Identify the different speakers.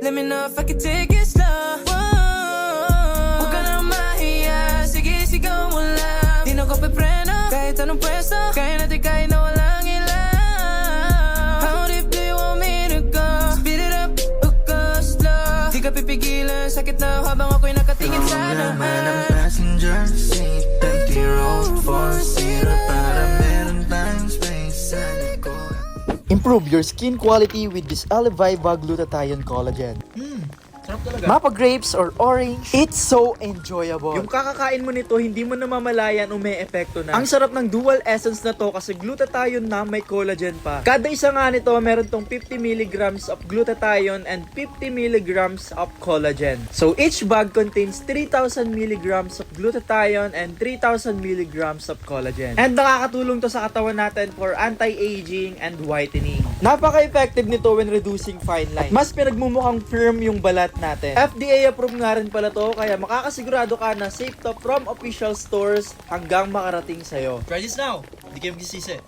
Speaker 1: Let me know if I can take it slow. Huwag ka na mahiya, sige sigaw mo lang. Di na ko pepreno, kahit anong pwesto. Kaya natin kahit na walang ilang. How deep do you want me to go? Speed it up o go slow. Di ka pipigilan, sakit na habang ako'y nakatingin sa
Speaker 2: naman ang passenger seat, empty road, four-seater para meron tayong space sa likod.
Speaker 3: Improve your skin quality with this Aliviva Glutathione Collagen.
Speaker 4: Sarap talaga.
Speaker 3: Mapa grapes or orange, it's so enjoyable.
Speaker 4: Yung kakakain mo nito, hindi mo namamalayan o may epekto na. Ang sarap ng dual essence na to kasi glutathione na may collagen pa. Kada isa nga nito, meron tong 50 mg of glutathione and 50 mg of collagen. So each bag contains 3,000 mg of glutathione and 3,000 mg of collagen. And nakakatulong to sa katawan natin for anti-aging and whitening. Napaka-effective nito when reducing fine lines. Mas pinagmumukhang firm yung balat natin. FDA approved nga rin pala to, kaya makakasigurado ka na safe to from official stores hanggang makarating sa'yo.
Speaker 5: Try this now. Hindi kayo magsisisi.